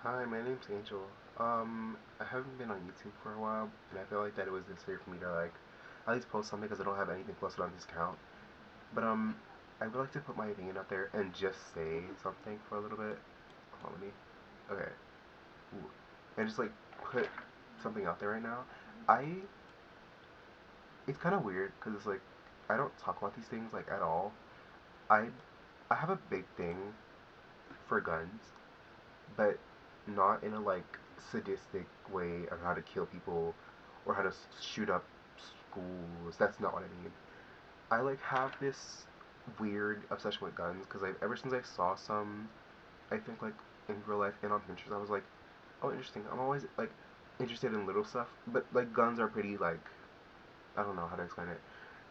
Hi, my name's Angel. I haven't been on YouTube for a while, and I feel like that it was necessary for me to at least post something because I don't have anything posted on this account. But I would like to put my opinion out there and just say something for a little bit. Hold on, let me. Okay. Ooh. And just put something out there right now. I. It's kind of weird because it's like I don't talk about these things at all. I I have a big thing for guns, but not in a sadistic way of how to kill people or how to shoot up schools. That's not what I mean. I have this weird obsession with guns because ever since I saw some, I think in real life and on Pinterest, I was like, oh, interesting. I'm always interested in little stuff, but guns are pretty I don't know how to explain it,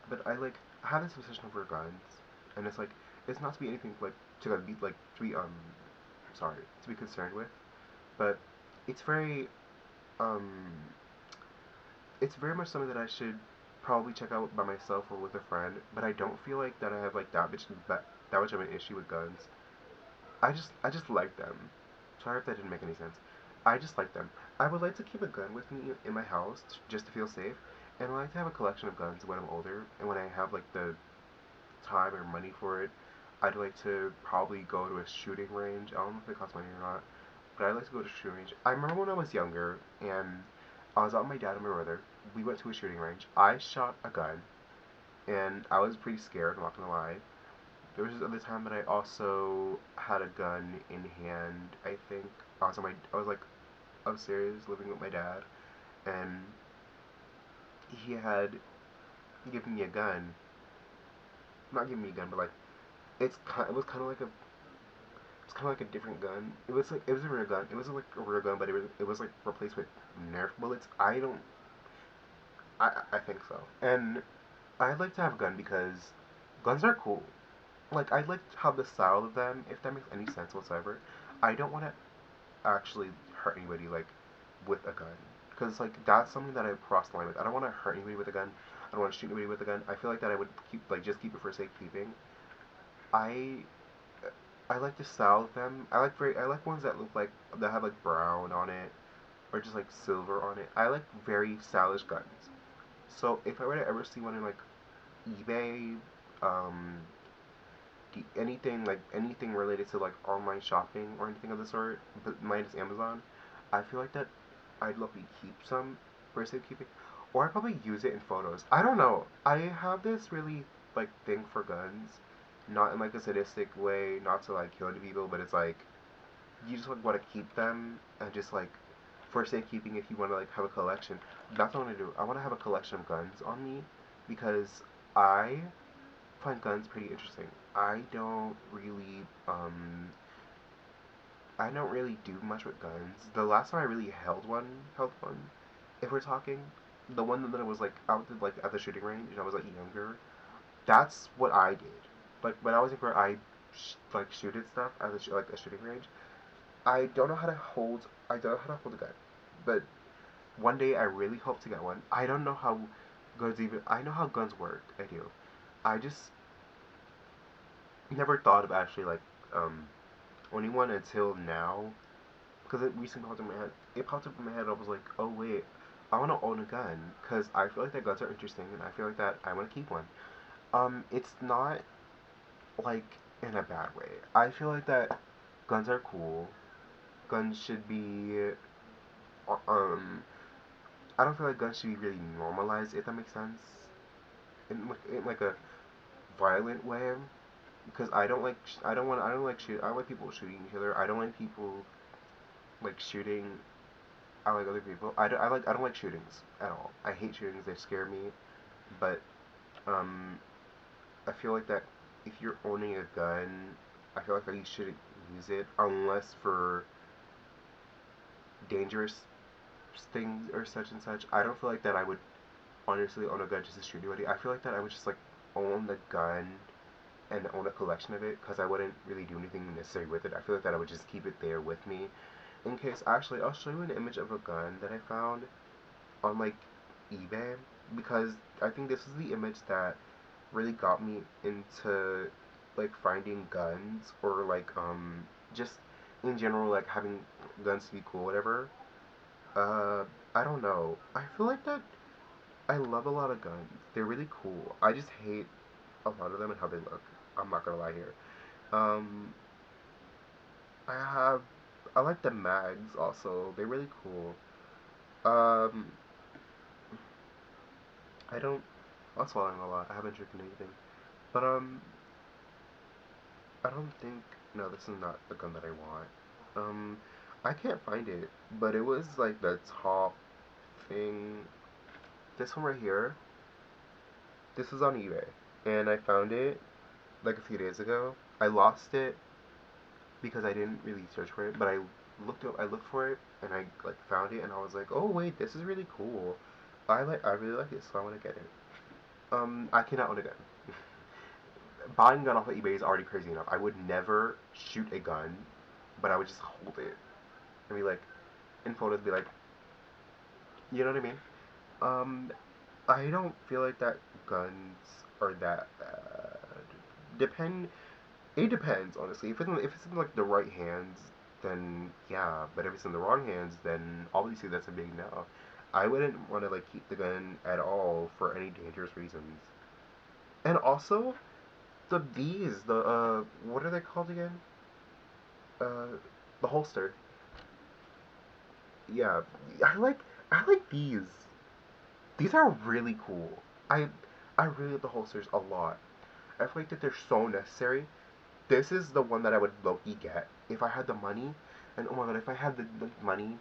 but I have this obsession over guns, and it's not to be anything to be to be sorry, to be concerned with, but it's very um it's very much something that I should probably check out by myself or with a friend, but I don't feel like that I have that much of an issue with guns. I just like them. Sorry if that didn't make any sense. I just like them. I would like to keep a gun with me in my house just to feel safe, and I like to have a collection of guns when I'm older and when I have the time or money for it. I'd like to probably go to a shooting range. I don't know if it costs money or not, but I'd like to go to a shooting range. I remember when I was younger and I was out with my dad and my brother. We went to a shooting range. I shot a gun and I was pretty scared, I'm not gonna lie. There was this other time that I also had a gun in hand. I think I was upstairs living with my dad, and he had given me a gun. Not given me a gun, but it was kind of it's kind of like a different gun. It was a real gun. It was a real gun, but it was replaced with Nerf bullets. I think so. And I'd like to have a gun because guns are cool. I like how the style of them, if that makes any sense whatsoever. I don't want to actually hurt anybody with a gun, because that's something that I cross the line with. I don't want to hurt anybody with a gun. I don't want to shoot anybody with a gun. I feel like that I would just keep it for safekeeping. I I like the style of them. I like ones that look that have brown on it or just silver on it. I like very stylish guns. So if I were to ever see one in eBay, um, anything related to online shopping or anything of the sort, but minus Amazon, I feel like that I'd love to keep some for safekeeping, or I'd probably use it in photos. I don't know. I have this really thing for guns, not in a sadistic way, not to kill any people, but it's you just want to keep them and just for safekeeping if you want to have a collection. That's what I want to do. I want to have a collection of guns on me because I find guns pretty interesting. I don't really do much with guns. The last time I really held one, if we're talking, the one that I was out at the shooting range and I was younger, that's what I did. When I was younger, I shooted stuff at a shooting range. I don't know how to hold a gun, but one day I really hope to get one. I don't know how I know how guns work. I do. I just never thought of actually um owning one until now because it recently popped in my head. It popped up in my head. I was like, oh wait, I want to own a gun because I feel like that guns are interesting and I feel like that I want to keep one. It's not like in a bad way. I feel like that guns are cool. Guns should be um. I don't feel like guns should be really normalized, if that makes sense, in a violent way. Because I don't like shoot. I don't like people shooting each other. I don't like people shooting. I like other people. I don't like shootings at all. I hate shootings. They scare me. But um, I feel like that if you're owning a gun, I feel like that you shouldn't use it unless for dangerous things or such and such. I don't feel like that I would honestly own a gun just to shoot anybody. I feel like that I would just own the gun and own a collection of it because I wouldn't really do anything necessary with it. I feel like that I would just keep it there with me in case. Actually, I'll show you an image of a gun that I found on eBay because I think this is the image that really got me into finding guns or just in general having guns to be cool, whatever. Uh, I don't know. I feel like that. I love a lot of guns. They're really cool. I just hate a lot of them and how they look. I'm not gonna lie here. Um, I have. I like the mags also. They're really cool. Um, I don't. I'm swallowing a lot. I haven't drinking anything. But I don't think. No, this is not the gun that I want. Um, I can't find it, but it was like the top thing. This one right here. This is on eBay, and I found it like a few days ago. I lost it because I didn't really search for it, but I looked for it, and I like found it, and I was like, oh wait, this is really cool. I really like it, so I want to get it. I cannot own a gun. Buying a gun off of eBay is already crazy enough. I would never shoot a gun, but I would just hold it and be like, in photos, be like, you know what I mean? Um, I don't feel like that guns are that bad. Depend. It depends, honestly. If it's in like the right hands, then yeah. But if it's in the wrong hands, then obviously that's a big no. I wouldn't want to like keep the gun at all for any dangerous reasons. And also the what are they called again? Uh, the holster. Yeah, I like I like these. These are really cool. I really like the holsters a lot. I feel like that they're so necessary. This is the one that I would low-key get if I had the money. And oh my god, if I had the money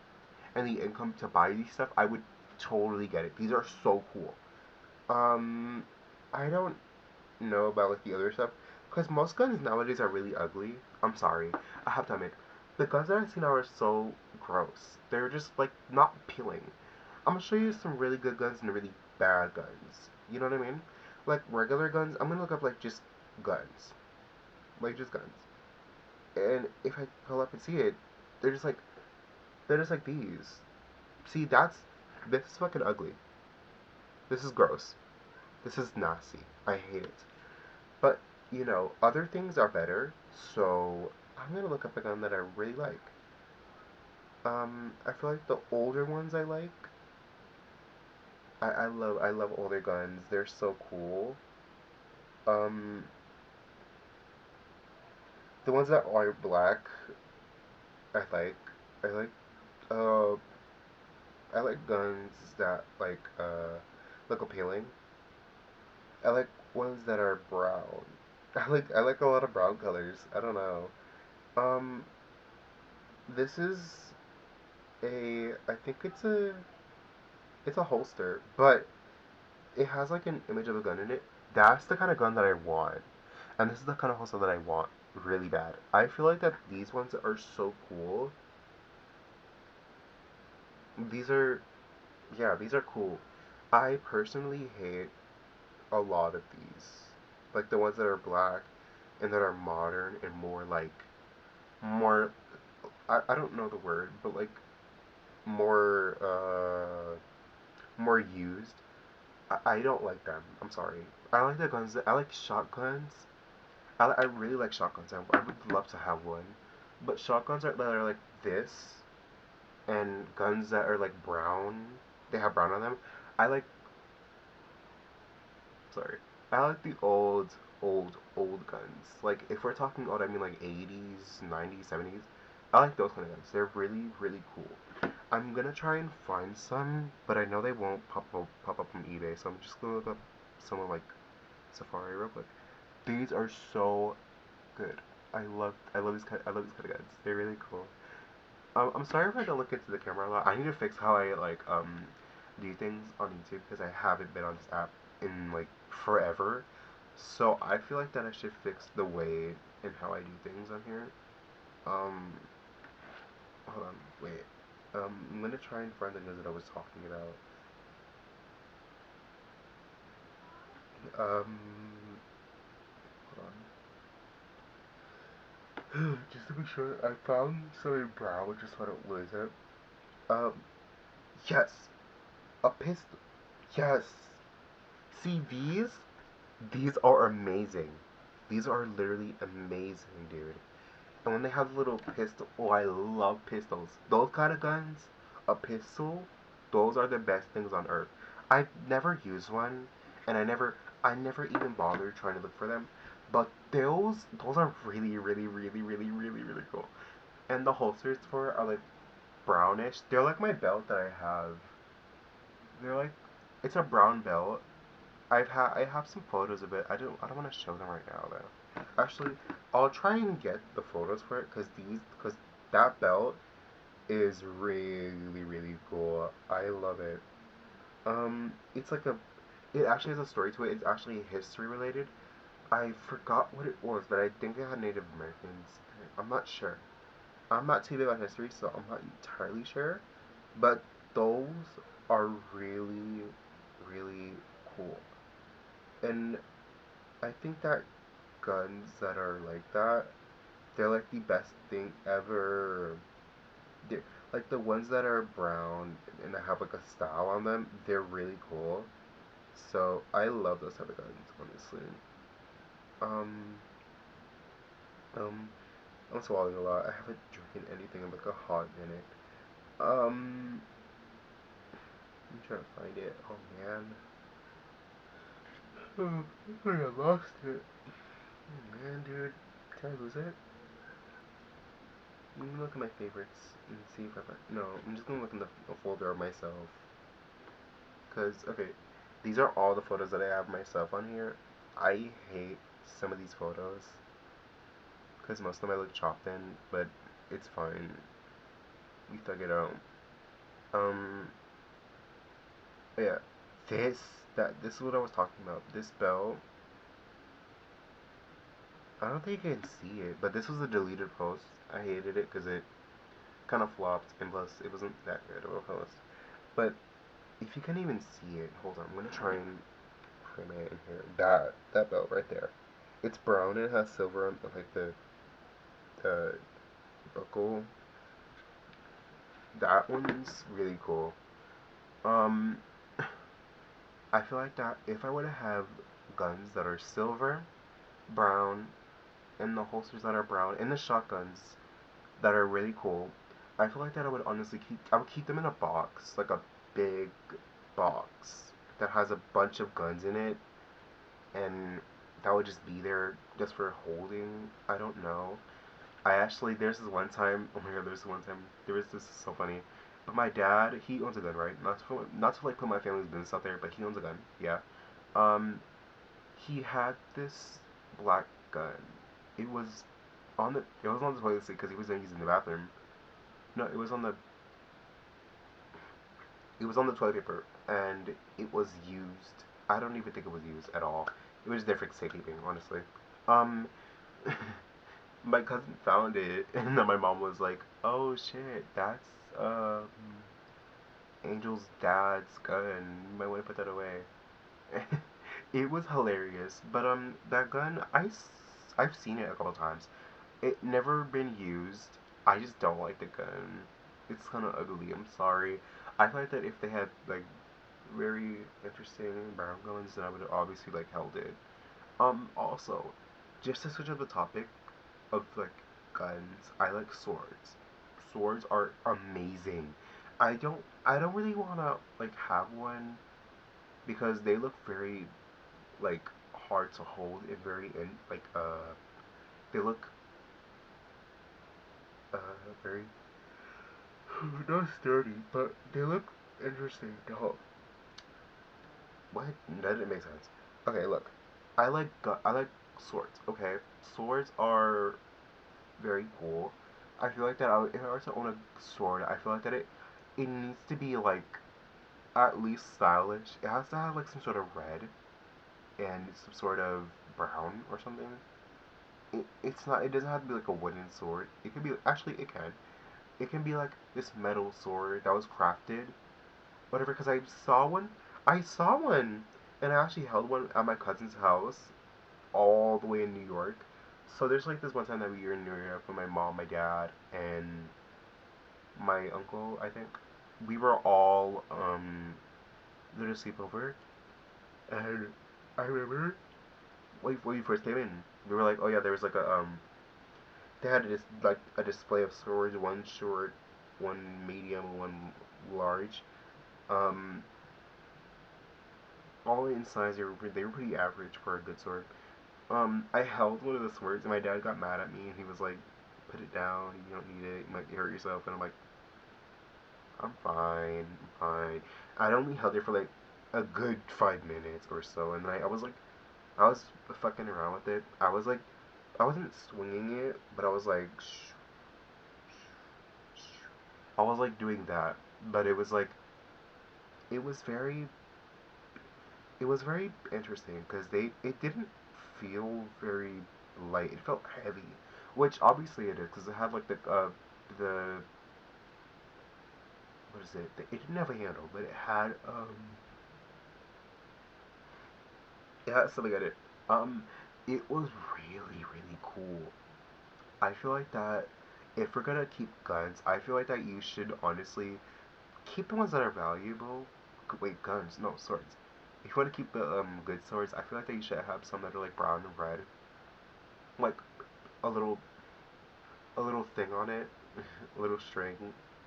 and the income to buy these stuff, I would totally get it. These are so cool. Um, I don't know about like the other stuff because most guns nowadays are really ugly. I'm sorry, I have to admit, the guns that I've seen now are so gross. They're just like not appealing. I'm gonna show you some really good guns and really bad guns. You know what I mean? Like regular guns, I'm gonna look up like just guns, like just guns. And if I pull up and see it, they're just like they're just like these. See, this is fucking ugly. This is gross. This is nasty. I hate it. But you know, other things are better. So I'm gonna look up a gun that I really like. I feel like the older ones I like. I love older guns. They're so cool. Um, the ones that are black, I like. I like. Uh, I like guns that look appealing. I like ones that are brown. I like a lot of brown colors. I don't know. Um, this is I think it's a holster, but it has like an image of a gun in it. That's the kind of gun that I want. And this is the kind of holster that I want really bad. I feel like that these ones are so cool. These are yeah, these are cool. I personally hate a lot of these. Like the ones that are black and that are modern and more I don't know the word, but like more more used. I don't like them. I'm sorry. I like the guns I like shotguns. I really like shotguns. I would love to have one. But shotguns that are like this and guns that are like brown, they have brown on them. I like sorry. I like the old guns. Like if we're talking old, I mean like 80s, 90s, 70s. I like those kind of guns. They're really cool. I'm gonna try and find some, but I know they won't pop up from eBay, so I'm just gonna look up someone like Safari real quick. These are so good. I love these kind of guns. They're really cool. I'm sorry if I don't look into the camera a lot. I need to fix how I like do things on YouTube because I haven't been on this app in like forever. So I feel like that I should fix the way and how I do things on here. Um, hold on, wait. I'm gonna try and find the news that I was talking about. Hold on. Just to be sure, I found something brown, which is what it was. Um, yes, a pistol. Yes. See these are amazing. These are literally amazing, dude. And when they have the little pistol, oh, I love pistols. Those kind of guns, a pistol, those are the best things on earth. I've never used one, and I never even bothered trying to look for them. But those are really, really, really, really, really, really cool. And the holsters for it are like brownish. They're like my belt that I have. They're like, it's a brown belt. I have some photos of it. I don't want to show them right now though. Actually, I'll try and get the photos for it because that belt is really really cool. I love it. It's like a it actually has a story to it. It's actually history related. I forgot what it was, but I think it had Native Americans. I'm not sure. I'm not too big on history, so I'm not entirely sure. But those are really really cool. And I think that guns that are like that, they're like the best thing ever. They're, like the ones that are brown and that have like a style on them, they're really cool. So I love those type of guns, honestly. Um, um, I'm swallowing a lot. I haven't drinking anything in like a hot minute. Um, I'm trying to find it. Oh man. Oh, I think I lost it. Oh man, dude. Did I lose it? I'm gonna look at my favorites and see if I find. No, I'm just gonna look in the folder of myself. Cause okay, these are all the photos that I have myself on here. I hate some of these photos because most of them I look chopped in, but it's fine. We thug it out. Um, yeah, this this is what I was talking about. This belt. I don't think you can see it, but this was a deleted post. I hated it because it kind of flopped, and plus it wasn't that good of a post. But if you can't even see it, hold on. I'm gonna try and frame it in here. That belt right there. It's brown and it has silver on like the buckle. That one's really cool. Um, I feel like that if I were to have guns that are silver, brown, and the holsters that are brown, and the shotguns that are really cool, I feel like that I would keep them in a box, like a big box that has a bunch of guns in it, and that would just be there just for holding. I don't know. I actually there's this one time. Oh my god, there's this one time. There was this is so funny. But my dad, he owns a gun, right? Not to like put my family's business out there, but he owns a gun. Yeah. Um, he had this black gun. It was it was on the toilet seat because he was gonna use it in the bathroom. No, it was on the toilet paper, and it was used. I don't even think it was used at all. It was different safekeeping, honestly. Um, my cousin found it, and then my mom was like, "Oh shit, that's Angel's dad's gun. You might want to put that away." It was hilarious, but that gun, I've seen it a couple times. It never been used. I just don't like the gun. It's kind of ugly. I'm sorry. I thought that if they had like very interesting brown guns, then I would have obviously like held it. Also, just to switch up the topic of like guns, I like swords. Swords are amazing. I don't really wanna like have one because they look very like hard to hold and very in like they look uh very not sturdy, but they look interesting to hold. What? That didn't make sense. Okay, look. I like swords. Okay, swords are very cool. I feel like that if I were to own a sword, I feel like that it needs to be like at least stylish. It has to have like some sort of red and some sort of brown or something. It's not. It doesn't have to be like a wooden sword. It could be actually it can. It can be like this metal sword that was crafted, whatever. Because I saw one. I saw one, and I actually held one at my cousin's house, all the way in New York. So there's like this one time that we were in New York with my mom, my dad, and my uncle. I think we were all there to sleep over, and I remember when we first came in, we were like, oh yeah, there was like a they had this like a display of swords, one short, one medium, one large. Um, all in size, they were pretty average for a good sword. I held one of the swords, and my dad got mad at me, and he was like, "Put it down. You don't need it. You might hurt yourself." And I'm like, "I'm fine. I'm fine." I only held it for like a good 5 minutes or so, and then I was like, I was fucking around with it. I wasn't swinging it, but I was like, I was like doing that, but it was very, it was very interesting because it didn't feel very light. It felt heavy, which obviously it is because it had like the what is it? It didn't have a handle, but it had something on it. Um, it was really cool. I feel like that if we're gonna keep guns, I feel like that you should honestly keep the ones that are valuable. Wait, guns? No, swords. If you want to keep the good swords, I feel like that you should have some that are like brown and red, like a little a little thing on it, a little string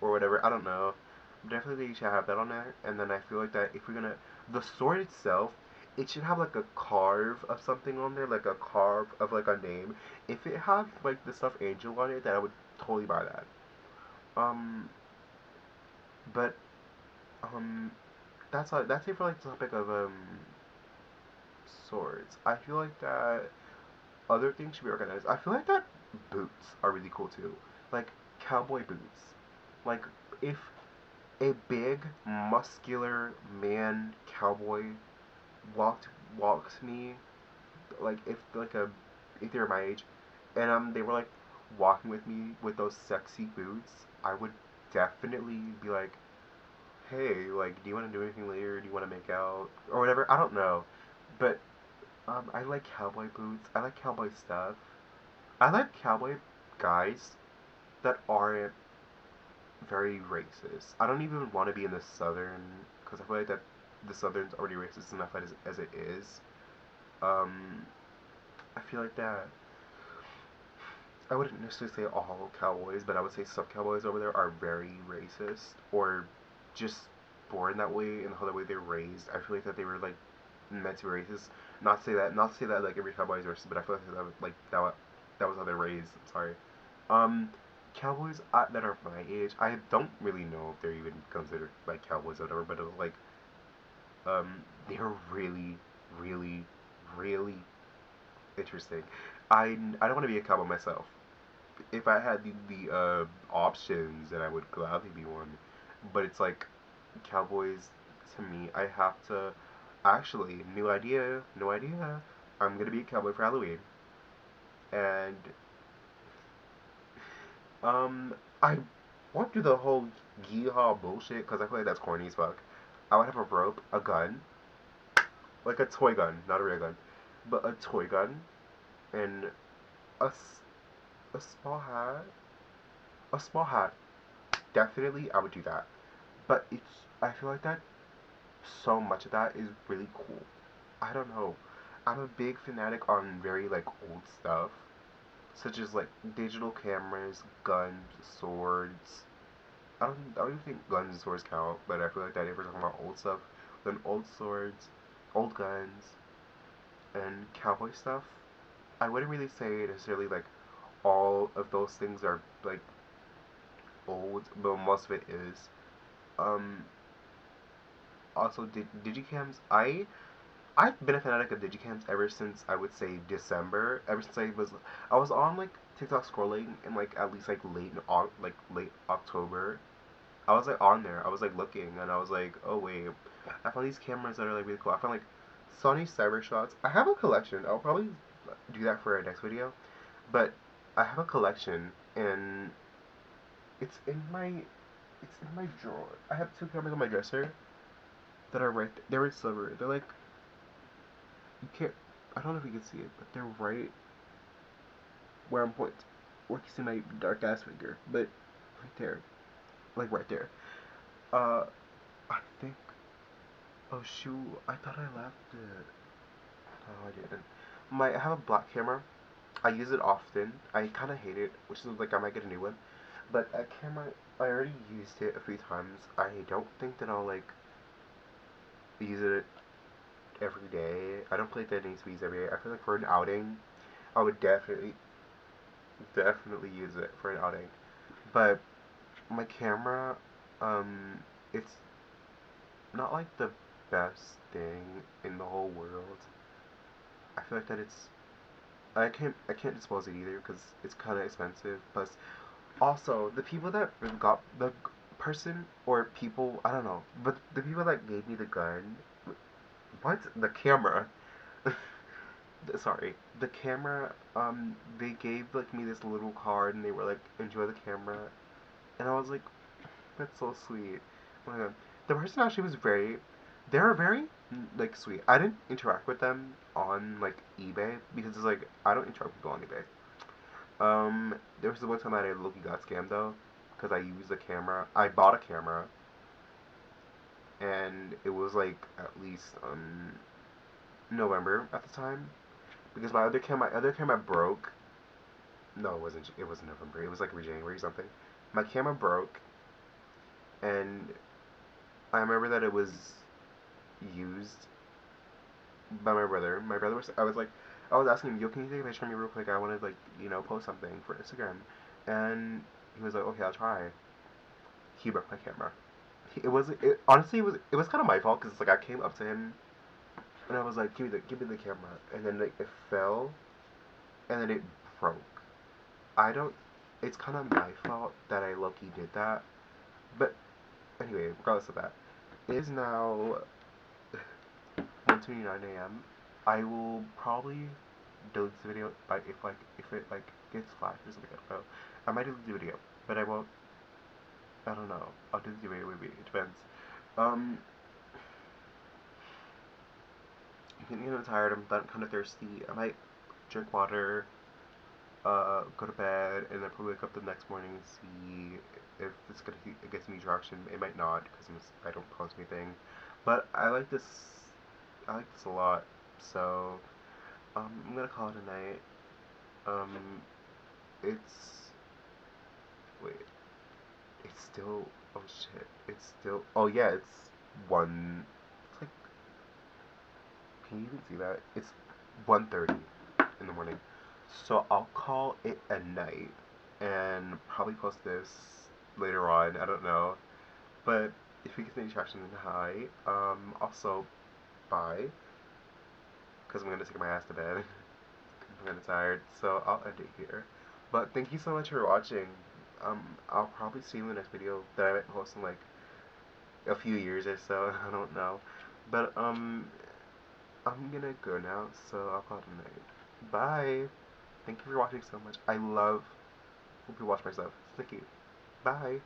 or whatever. I don't know. Definitely you should have that on there. And then I feel like that if we're gonna the sword itself, it should have like a carve of something on there, like a carve of like a name. If it had like the stuffed angel on it, then I would totally buy that. Um, but um, that's it for like the topic of swords. I feel like that other things should be organized. I feel like that boots are really cool too, like cowboy boots. Like if a big muscular man cowboy walked walks me, like if they were my age, and they were like walking with me with those sexy boots, I would definitely be like, hey, like, do you want to do anything later? Do you want to make out or whatever? I don't know, but I like cowboy boots. I like cowboy stuff. I like cowboy guys that aren't very racist. I don't even want to be in the southern because I feel like that the southern's already racist enough as it is. Um, I feel like that I wouldn't necessarily say all cowboys, but I would say some cowboys over there are very racist or just born that way and how the way they're raised. I feel like that they were like meant to be racist. Not to say that like every cowboy is racist, but I feel like that was how they're raised. I'm sorry. Um, cowboys that are my age, I don't really know if they're even considered like cowboys or whatever, but it was like they're really, really interesting. I don't want to be a cowboy myself. If I had the options, then I would gladly be one. But it's like cowboys to me. I have to actually new idea, no idea. I'm gonna be a cowboy for Halloween, and I won't do the whole yeehaw bullshit because I feel like that's corny as fuck. I would have a rope, a gun, like a toy gun, not a real gun, but a toy gun, and a, a small hat. A small hat. Definitely, I would do that. But I feel like that so much of that is really cool. I don't know. I'm a big fanatic on very like old stuff, such as like digital cameras, guns, swords. I don't even think guns and swords count, but I feel like that if we're talking about old stuff, then old swords, old guns, and cowboy stuff. I wouldn't really say necessarily like all of those things are like old, but most of it is. Um, also, digicams. I've been a fanatic of digicams ever since I would say December. Ever since I was on like TikTok scrolling in like at least like late October. I was like on there. I was like looking and I was like, oh wait, I found these cameras that are like really cool. I found like Sony Cyber Shots. I have a collection. I'll probably do that for our next video. But I have a collection and it's in my it's in my drawer. I have two cameras on my dresser that are right. They're in silver. They're like you can't. I don't know if you can see it, but they're right where I'm pointing. Where you see my dark ass finger, but right there, like right there. Uh, I think. Oh shoot! I thought I left it. No, I didn't. I have a black camera. I use it often. I kind of hate it, which is like I might get a new one. But that camera, I already used it a few times. I don't think that I'll like use it every day. I don't feel like that needs to be used every day. I feel like for an outing, I would definitely use it for an outing. But my camera, it's not like the best thing in the whole world. I feel like that it's I can't dispose it either because it's kind of expensive. Plus, also the people that got the person or people I don't know, but the people that gave me the gun, what the camera? Sorry, the camera. They gave like me this little card and they were like, enjoy the camera, and I was like, that's so sweet. Oh my god. The person actually was very, they were very like sweet. I didn't interact with them on like eBay because it's like I don't interact with people on eBay. There was the one time that I low-key got scammed though, because I used a camera. I bought a camera, and it was like at least November at the time because my other camera broke. No, it wasn't. It wasn't November. It was like January or something. My camera broke, and I remember that it was used by my brother. My brother was. I was asking him, "Yo, can you take a picture of me real quick? I want to like, post something for Instagram." And he was like, "Okay, I'll try." He broke my camera. It was. It honestly it was kind of my fault because like I came up to him and I was like, "Give me the camera," and then like it fell and then it broke. I don't. It's kind of my fault that I low-key did that. But anyway, regardless of that, it is now 1:29 a.m. I will probably delete the video by if it like gets flagged or something. I don't know. I might delete the video, but I won't. I don't know. I'll delete the video maybe. It depends. Um, I'm getting kind of tired. I'm kind of thirsty. I might drink water, go to bed, and then probably wake up the next morning and see if it's gonna get some traction. It might not because I don't post anything. But I like this. I like this a lot. So I'm gonna call it a night. Um, it's wait. It's still. Oh shit. It's still. Oh yeah. It's one. It's like. Can you even see that? It's 1:30 in the morning. So I'll call it a night and probably post this later on. I don't know. But if we get any traction, then hi. Also, bye. Because I'm gonna take my ass to bed. I'm kinda tired. So I'll end it here. But thank you so much for watching. I'll probably see you in the next video that I might post in like a few years or so. I don't know. But I'm gonna go now. So I'll call it a night. Bye. Thank you for watching so much. I love hope you watch my stuff. Thank you. Bye.